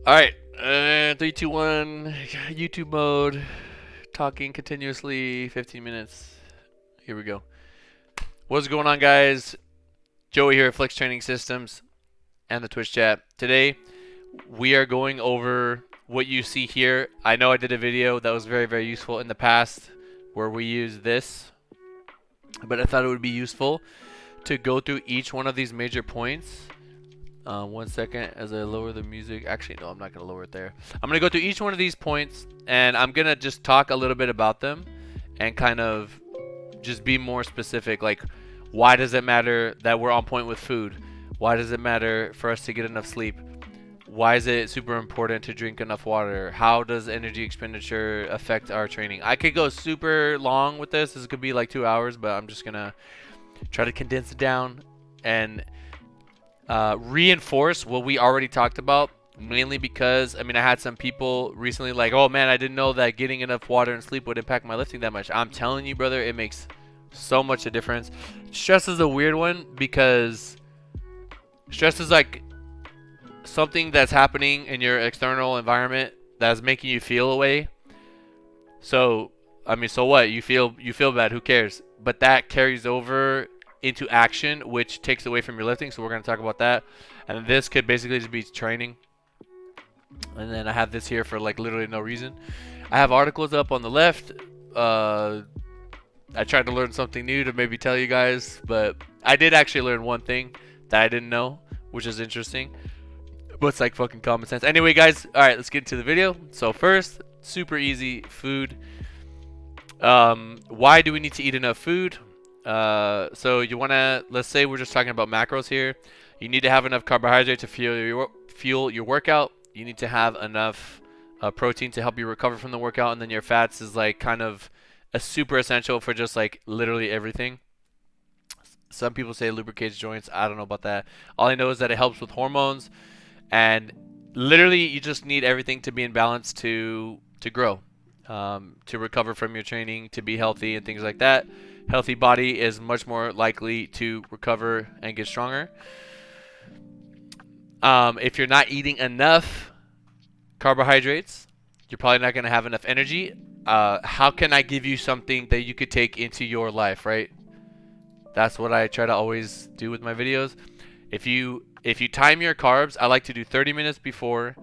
All right, 3, 2, 1, YouTube mode, talking continuously, 15 minutes. Here we go. What's going on, guys? Joey here at Flex Training Systems and the Twitch chat. Today, we are going over what you see here. I know I did a video that was very, very useful in the past where we used this, but I thought it would be useful to go through each one of these major points. 1 second as I lower the music. Actually, no, I'm not going to lower it there. I'm going to go through each one of these points, and I'm going to just talk a little bit about them and kind of just be more specific. Like, why does it matter that we're on point with food? Why does it matter for us to get enough sleep? Why is it super important to drink enough water? How does energy expenditure affect our training? I could go super long with this. This could be like 2 hours, but I'm just going to try to condense it down and reinforce what we already talked about, mainly because I had some people recently like, oh man, I didn't know that getting enough water and sleep would impact my lifting that much. I'm telling you, brother, it makes so much a difference. Stress is a weird one because stress is like something that's happening in your external environment that's making you feel a way. So so what? You feel bad, who cares? But that carries over into action, which takes away from your lifting. So we're going to talk about that. And this could basically just be training. And then I have this here for like literally no reason. I have articles up on the left. I tried to learn something new to maybe tell you guys, but I did actually learn one thing that I didn't know, which is interesting. But it's like fucking common sense. Anyway, guys, all right, let's get into the video. So first, super easy, food. Why do we need to eat enough food? So you want to, let's say we're just talking about macros here. You need to have enough carbohydrate to fuel your workout. You need to have enough protein to help you recover from the workout, and then your fats is like kind of a super essential for just like literally everything. Some people say lubricates joints. I don't know about that. All I know is that it helps with hormones, and literally you just need everything to be in balance to grow, to recover from your training, to be healthy and things like that. Healthy body is much more likely to recover and get stronger. If you're not eating enough carbohydrates, you're probably not going to have enough energy. How can I give you something that you could take into your life, right? That's what I try to always do with my videos. If you time your carbs, I like to do 30 minutes before.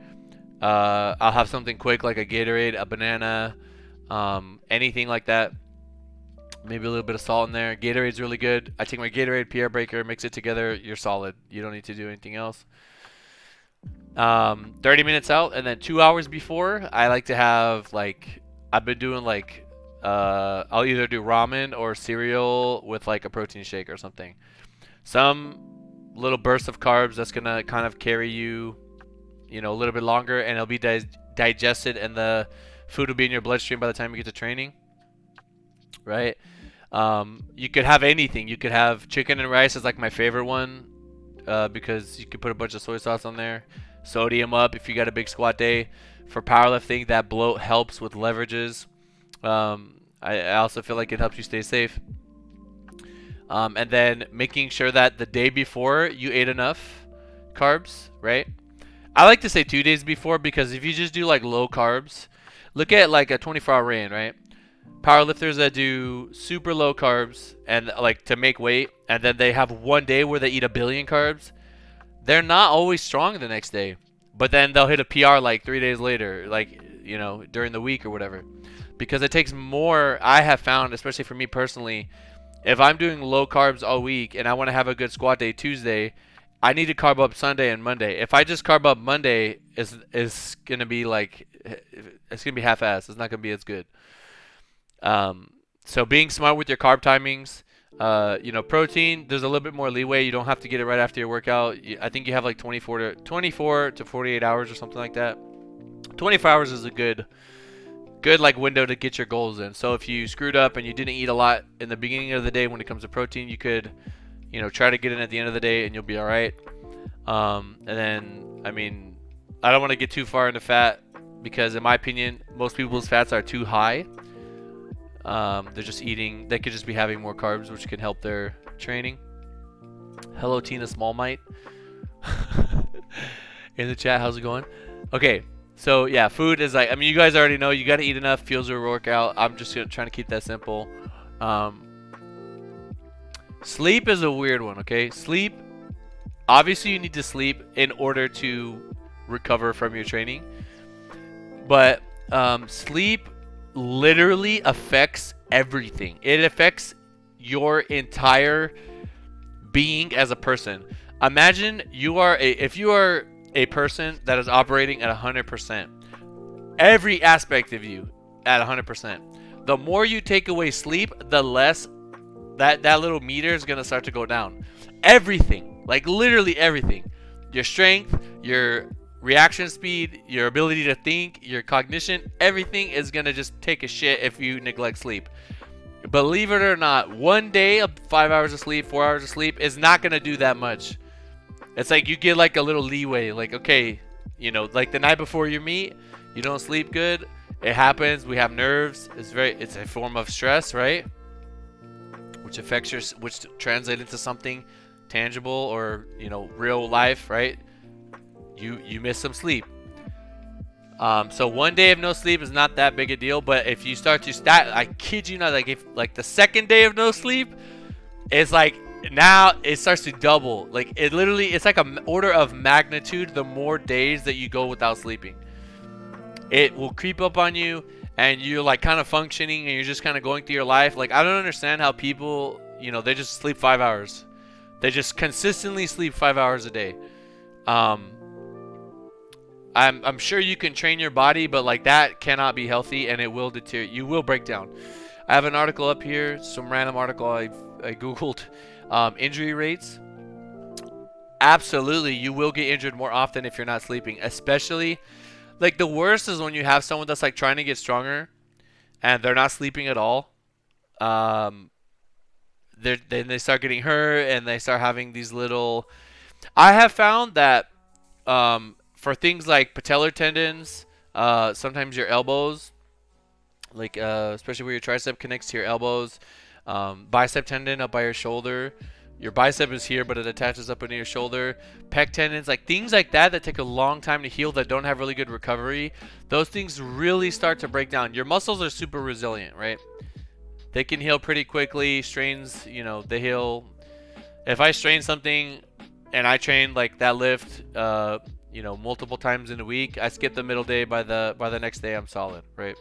I'll have something quick like a Gatorade, a banana, anything like that. Maybe a little bit of salt in there. Gatorade's really good. I take my Gatorade, PR Breaker, mix it together. You're solid. You don't need to do anything else. 30 minutes out, and then 2 hours before, I like to have like, I've been doing like, I'll either do ramen or cereal with like a protein shake or something. Some little burst of carbs that's gonna kind of carry you, a little bit longer, and it'll be digested, and the food will be in your bloodstream by the time you get to training. Right? You could have anything. You could have chicken and rice is like my favorite one, because you could put a bunch of soy sauce on there. Sodium up if you got a big squat day. For powerlifting, that bloat helps with leverages. I also feel like it helps you stay safe. And then making sure that the day before you ate enough carbs, right? I like to say 2 days before, because if you just do like low carbs, look at like a 24-hour reign, right? Powerlifters that do super low carbs and like to make weight, and then they have one day where they eat 1 billion carbs, they're not always strong the next day. But then they'll hit a PR like 3 days later, like, during the week or whatever. Because it takes more, I have found, especially for me personally, if I'm doing low carbs all week and I want to have a good squat day Tuesday, I need to carb up Sunday and Monday. If I just carb up Monday, is going to be like, it's going to be half-assed. It's not going to be as good. So being smart with your carb timings. Protein, there's a little bit more leeway. You don't have to get it right after your workout. I think you have like 24 to 48 hours or something like that. 24 hours is a good like window to get your goals in. So if you screwed up and you didn't eat a lot in the beginning of the day when it comes to protein, you could, try to get in at the end of the day and you'll be all right. And then, I don't want to get too far into fat, because in my opinion, most people's fats are too high. They're just eating, they could just be having more carbs, which can help their training. Hello, Tina Smallmite. In the chat, how's it going? Okay, so yeah, food is like, I mean, you guys already know you got to eat enough, fuels your workout. I'm just trying to keep that simple. Um, Sleep is a weird one, okay? Sleep, obviously, you need to sleep in order to recover from your training, but sleep literally affects everything. It affects your entire being as a person. Imagine if you are a person that is operating at 100%, every aspect of you at 100%. The more you take away sleep, the less that little meter is gonna start to go down. Everything, like literally everything, your strength, your reaction speed, your ability to think, your cognition, everything is gonna just take a shit if you neglect sleep. Believe it or not, one day of 5 hours of sleep, 4 hours of sleep is not gonna do that much. It's like you get like a little leeway. Like, okay, like the night before you meet, you don't sleep good. It happens. We have nerves. It's a form of stress, right? Which translate into something tangible or real life, right? You miss some sleep. So one day of no sleep is not that big a deal, but if you start to I kid you not, like if like the second day of no sleep, it's like now it starts to double. Like it's like an order of magnitude. The more days that you go without sleeping, it will creep up on you, and you're like kind of functioning, and you're just kind of going through your life. Like I don't understand how people, they just sleep 5 hours. They just consistently sleep 5 hours a day. Um, I'm sure you can train your body, but like that cannot be healthy, and it will deteriorate. You will break down. I have an article up here, some random article I googled, injury rates. Absolutely, you will get injured more often if you're not sleeping. Especially, like the worst is when you have someone that's like trying to get stronger, and they're not sleeping at all. Um, then they start getting hurt, and they start having these little. I have found that for things like patellar tendons, sometimes your elbows, like especially where your tricep connects to your elbows, bicep tendon up by your shoulder. Your bicep is here, but it attaches up into your shoulder. Pec tendons, like things like that take a long time to heal, that don't have really good recovery. Those things really start to break down. Your muscles are super resilient, right? They can heal pretty quickly. Strains, they heal. If I strain something and I train like that lift, multiple times in a week, I skip the middle day. By the next day, I'm solid, right?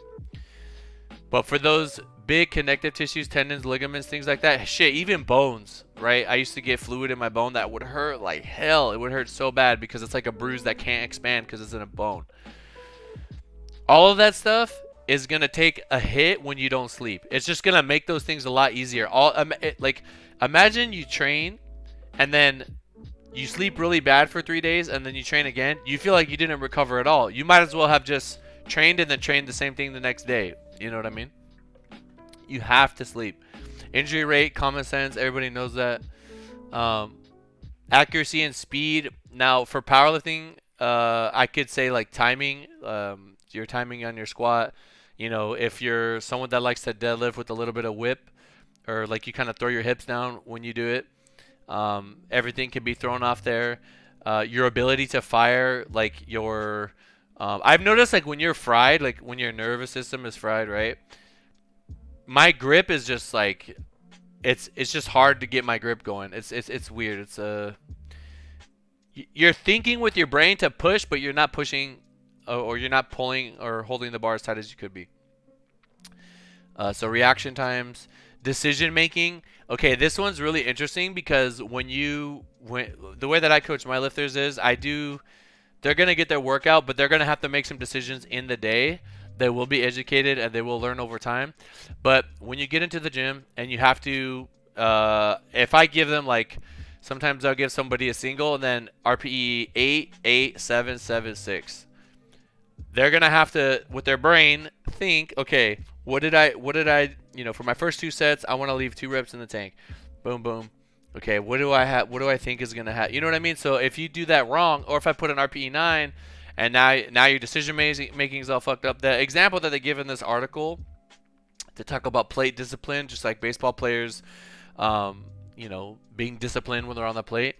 But for those big connective tissues, tendons, ligaments, things like that, shit, even bones, right? I used to get fluid in my bone that would hurt like hell. It would hurt so bad because it's like a bruise that can't expand because it's in a bone. All of that stuff is gonna take a hit when you don't sleep. It's just gonna make those things a lot easier. Imagine you train and then you sleep really bad for 3 days and then you train again. You feel like you didn't recover at all. You might as well have just trained and then trained the same thing the next day. You know what I mean? You have to sleep. Injury rate, common sense, everybody knows that. Um, Accuracy and speed. Now, for powerlifting, I could say like timing. Your timing on your squat. If you're someone that likes to deadlift with a little bit of whip, or like you kind of throw your hips down when you do it, everything can be thrown off there. Your ability to fire, like your I've noticed like when you're fried, like when your nervous system is fried, right? My grip is just like it's just hard to get my grip going. It's weird. You're thinking with your brain to push, but you're not pushing, or you're not pulling or holding the bar as tight as you could be. So reaction times, decision making. Okay, this one's really interesting because the way that I coach my lifters is they're going to get their workout, but they're going to have to make some decisions in the day. They will be educated and they will learn over time. But when you get into the gym and you have to, if I give them like, sometimes I'll give somebody a single and then RPE 8, 8, 7, 7, 6. They're going to have to, with their brain, think, okay, what did I, for my first 2 sets, I want to leave 2 reps in the tank. Boom, boom. Okay, what do I think is going to happen? You know what I mean? So if you do that wrong, or if I put an RPE 9 and now your decision making is all fucked up. The example that they give in this article to talk about plate discipline, just like baseball players, being disciplined when they're on the plate.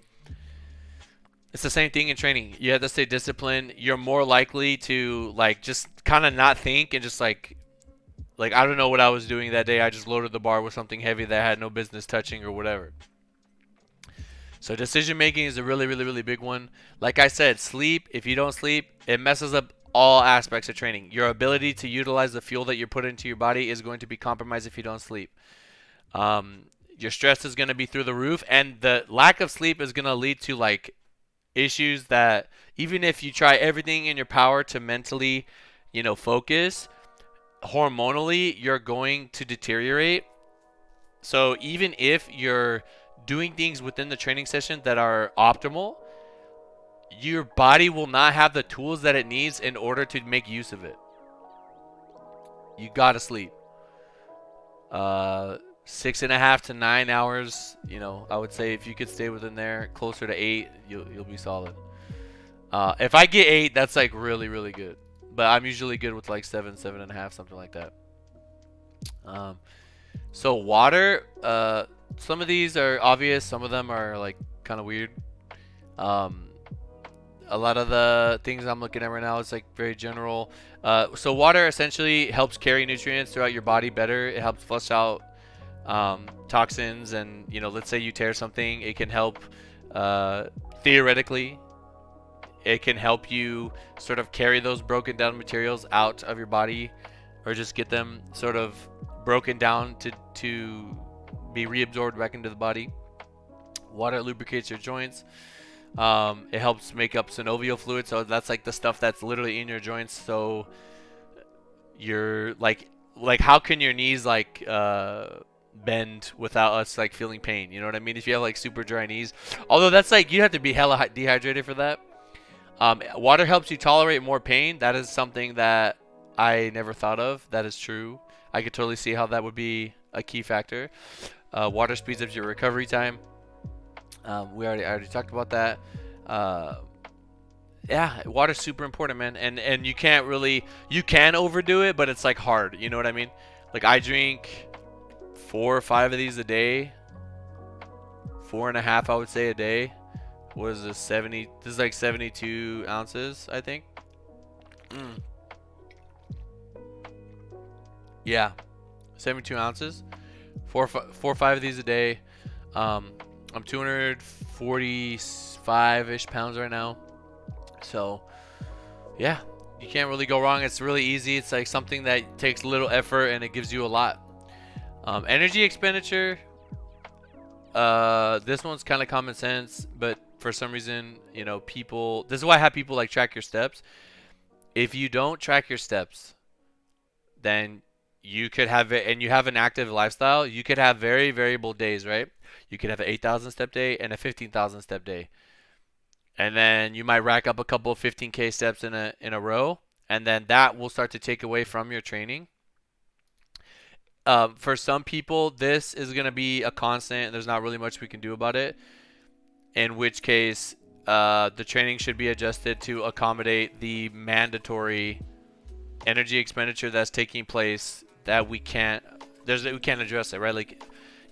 It's the same thing in training. You have to stay disciplined. You're more likely to like just kind of not think and just like I don't know what I was doing that day. I just loaded the bar with something heavy that I had no business touching or whatever. So decision making is a really, really, really big one. Like I said, sleep. If you don't sleep, it messes up all aspects of training. Your ability to utilize the fuel that you're putting into your body is going to be compromised if you don't sleep. Um, your stress is going to be through the roof, and the lack of sleep is going to lead to like issues that even if you try everything in your power to mentally, focus, hormonally, you're going to deteriorate. So even if you're doing things within the training session that are optimal, your body will not have the tools that it needs in order to make use of it. You gotta sleep. 6.5 to 9 hours. I would say if you could stay within there, closer to 8, you'll be solid. If I get 8, that's like really, really good. But I'm usually good with like 7, 7.5, something like that. So water. Some of these are obvious. Some of them are like kind of weird. Um, a lot of the things I'm looking at right now is like very general. So water essentially helps carry nutrients throughout your body better. It helps flush out toxins, and let's say you tear something, it can help. Theoretically, it can help you sort of carry those broken down materials out of your body, or just get them sort of broken down to be reabsorbed back into the body. Water lubricates your joints. It helps make up synovial fluid, so that's like the stuff that's literally in your joints. So you're like how can your knees like bend without us like feeling pain? You know what I mean? If you have like super dry knees, although that's like you have to be hella dehydrated for that. Water helps you tolerate more pain. That is something that I never thought of. That is true. I could totally see how that would be a key factor. Water speeds up your recovery time. I already talked about that. Yeah, water's super important, man. And you can overdo it, but it's like hard. You know what I mean? Like I drink 4 or 5 of these a day. 4.5, I would say, a day. What is this? 70. This is like 72 ounces, I think. Yeah, 72 ounces. Four or five of these a day. I'm 245-ish pounds right now. So, yeah, you can't really go wrong. It's really easy. It's like something that takes little effort and it gives you a lot. Energy expenditure. This one's kind of common sense, but for some reason, people. This is why I have people like track your steps. If you don't track your steps, then you could have it, and you have an active lifestyle, you could have very variable days, right? You could have an 8,000 step day and a 15,000 step day. And then you might rack up a couple of 15K steps in a row, and then that will start to take away from your training. For some people, this is going to be a constant, and there's not really much we can do about it. In which case, the training should be adjusted to accommodate the mandatory energy expenditure that's taking place that we can't address it, right? Like,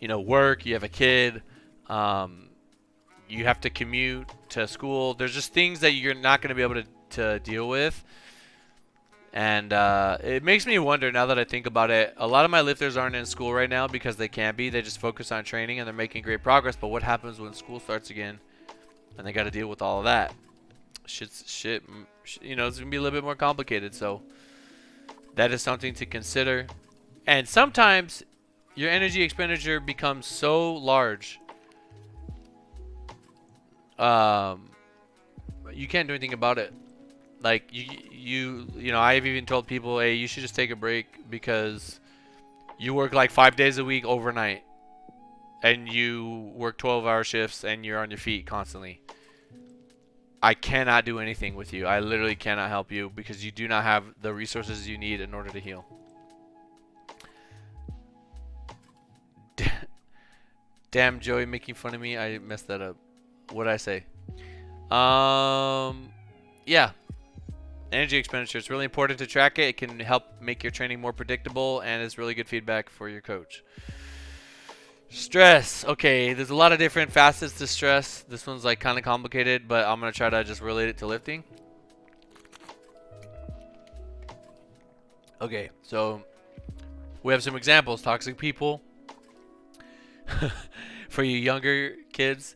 work, you have a kid, you have to commute to school. There's just things that you're not going to be able to deal with. And it makes me wonder, now that I think about it, a lot of my lifters aren't in school right now because they can't be. They just focus on training and they're making great progress. But what happens when school starts again and they got to deal with all of that? Shit, it's going to be a little bit more complicated. So that is something to consider. And sometimes your energy expenditure becomes so large, you can't do anything about it. Like I've even told people, hey, you should just take a break because you work like 5 days a week overnight, and you work 12-hour shifts, and you're on your feet constantly. I cannot do anything with you. I literally cannot help you because you do not have the resources you need in order to heal. Damn, Joey, making fun of me. I messed that up. What'd I say? Yeah. Energy expenditure. It's really important to track it. It can help make your training more predictable, and it's really good feedback for your coach. Stress. Okay, there's a lot of different facets to stress. This one's like kind of complicated, but I'm gonna try to just relate it to lifting. Okay, so we have some examples. Toxic people. For you younger kids,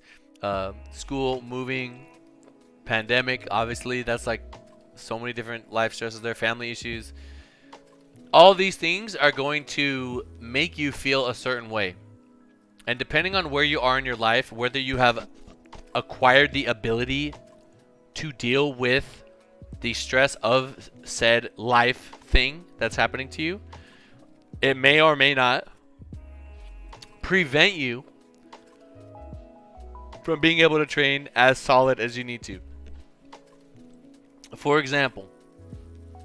school, moving, pandemic, obviously, that's like so many different life stresses there, family issues. All these things are going to make you feel a certain way. And depending on where you are in your life, whether you have acquired the ability to deal with the stress of said life thing that's happening to you, it may or may not prevent you from being able to train as solid as you need to. For example,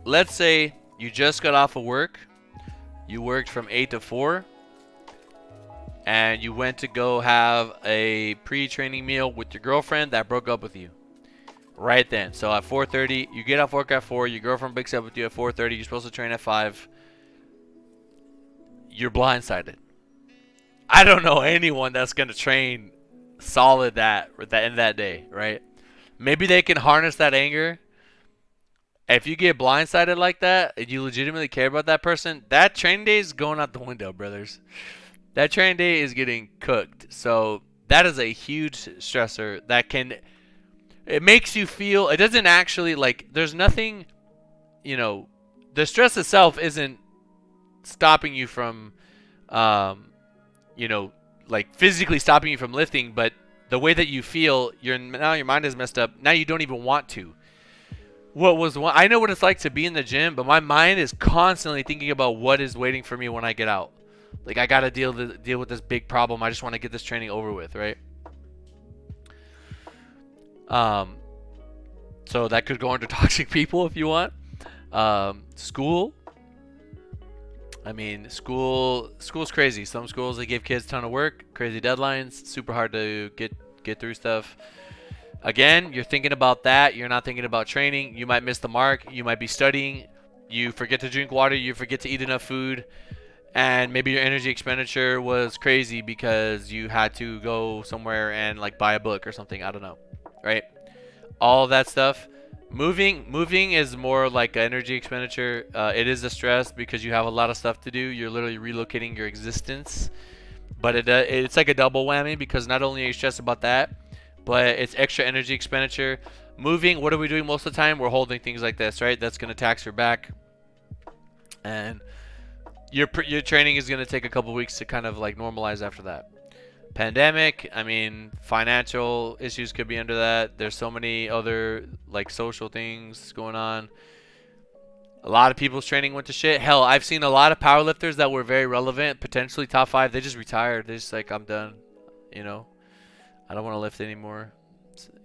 let's say you just got off of work, you worked from 8 to 4, and you went to go have a pre-training meal with your girlfriend that broke up with you right then. So at 4:30, you get off work at 4, your girlfriend picks up with you at 4:30, you're supposed to train at 5, you're blindsided. I don't know anyone that's going to train solid that in that day, right? Maybe they can harness that anger. If you get blindsided like that and you legitimately care about that person, that training day is going out the window, brothers. That training day is getting cooked. So that is a huge stressor that can, it makes you feel, it doesn't actually, like, there's nothing, the stress itself isn't stopping you from, like physically stopping you from lifting, but the way that you feel, now your mind is messed up. Now you don't even want to. I know what it's like to be in the gym, but my mind is constantly thinking about what is waiting for me when I get out. Like, I gotta deal with this big problem. I just want to get this training over with, right? So that could go into toxic people if you want. School. I mean, school's crazy. Some schools, they give kids a ton of work, crazy deadlines, super hard to get through stuff. Again, you're thinking about that. You're not thinking about training. You might miss the mark. You might be studying. You forget to drink water. You forget to eat enough food. And maybe your energy expenditure was crazy because you had to go somewhere and like buy a book or something. I don't know. Right? All of that stuff. Moving is more like energy expenditure. It is a stress because you have a lot of stuff to do. You're literally relocating your existence. But it's like a double whammy because not only are you stressed about that, but it's extra energy expenditure. Moving, what are we doing most of the time? We're holding things like this, right? That's going to tax your back. And your training is going to take a couple weeks to kind of like normalize after that. Pandemic, I mean, financial issues could be under that. There's so many other like social things going on. A lot of people's training went to shit. Hell, I've seen a lot of powerlifters that were very relevant, potentially top 5. They just retired. They're just like, I'm done. I don't want to lift anymore.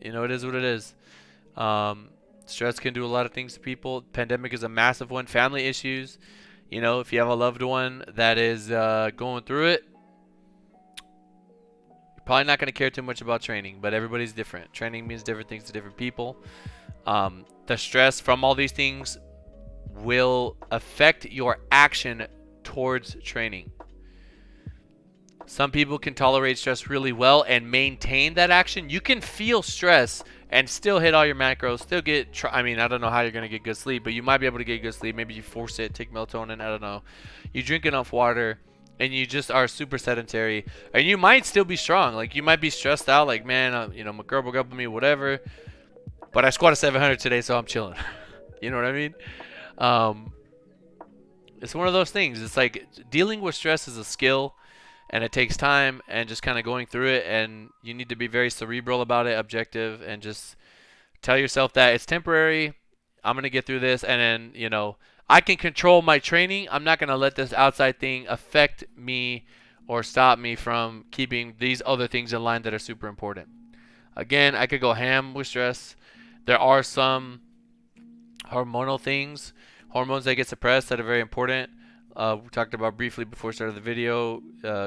It is what it is. Stress can do a lot of things to people. Pandemic is a massive one. Family issues. If you have a loved one that is going through it, you're probably not going to care too much about training, but everybody's different. Training means different things to different people. The stress from all these things will affect your action towards training. Some people can tolerate stress really well and maintain that action. You can feel stress and still hit all your macros, still get, I don't know how you're going to get good sleep, but you might be able to get good sleep. Maybe you force it, take melatonin, I don't know. You drink enough water and you just are super sedentary. And you might still be strong. Like, you might be stressed out, like, man, my girl broke up with me, whatever. But I squatted 700 today, so I'm chilling. You know what I mean? It's one of those things. It's like dealing with stress is a skill. And it takes time and just kind of going through it, and you need to be very cerebral about it, objective, and just tell yourself that it's temporary. I'm going to get through this, and then, I can control my training. I'm not going to let this outside thing affect me or stop me from keeping these other things in line that are super important. Again, I could go ham with stress. There are some hormonal things, hormones that get suppressed that are very important. We talked about briefly before we started the video,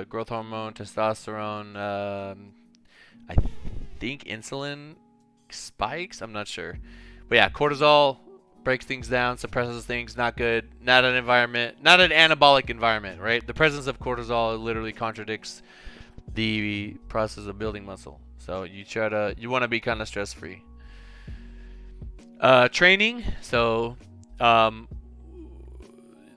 growth hormone, testosterone, I think insulin spikes, I'm not sure. But yeah, cortisol breaks things down, suppresses things, not good, not an anabolic environment, right? The presence of cortisol literally contradicts the process of building muscle. So you want to be kind of stress free. Training. So um,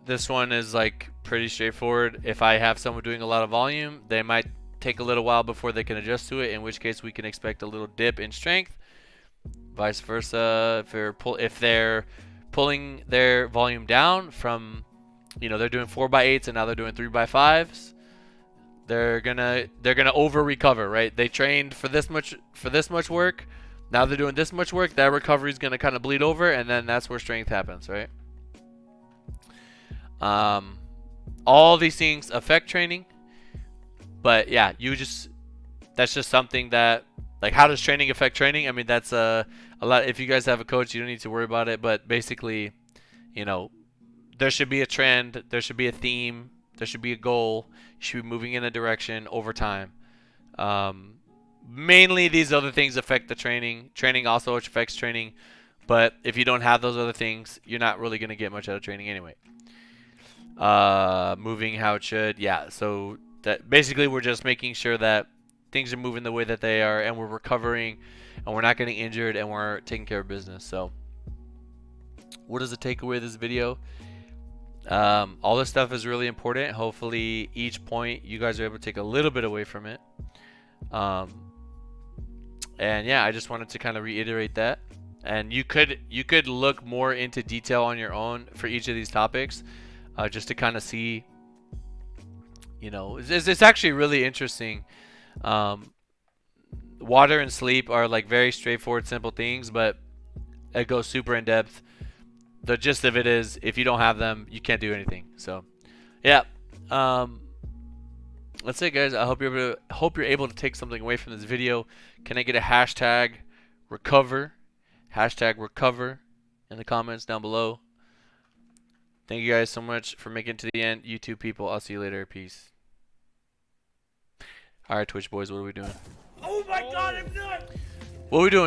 this one is like pretty straightforward. If I have someone doing a lot of volume, they might take a little while before they can adjust to it, in which case we can expect a little dip in strength. Vice versa, if they're pulling their volume down from, they're doing 4x8s and now they're doing 3x5s, they're gonna over recover, right? They trained for this much work, now they're doing this much work. That recovery is gonna kind of bleed over, and then that's where strength happens, right? All these things affect training, but yeah, that's just something that, like, how does training affect training? I mean, that's a lot. If you guys have a coach, you don't need to worry about it. But basically, there should be a trend, there should be a theme, there should be a goal. You should be moving in a direction over time. Mainly, these other things affect the training. Training also affects training. But if you don't have those other things, you're not really going to get much out of training anyway. Moving how it should. Yeah, so that basically we're just making sure that things are moving the way that they are, and we're recovering, and we're not getting injured, and we're taking care of business. So what is the takeaway of this video? All this stuff is really important. Hopefully each point you guys are able to take a little bit away from it. And yeah, I just wanted to kind of reiterate that. And you could look more into detail on your own for each of these topics, just to kind of see, it's actually really interesting. Water and sleep are like very straightforward, simple things, but it goes super in depth. The gist of it is, if you don't have them, you can't do anything. So, yeah. That's it, guys. I hope you're able to take something away from this video. Can I get a hashtag recover? Hashtag recover in the comments down below. Thank you guys so much for making it to the end. YouTube people, I'll see you later. Peace. All right, Twitch boys, what are we doing? Oh my God, I'm done. What are we doing?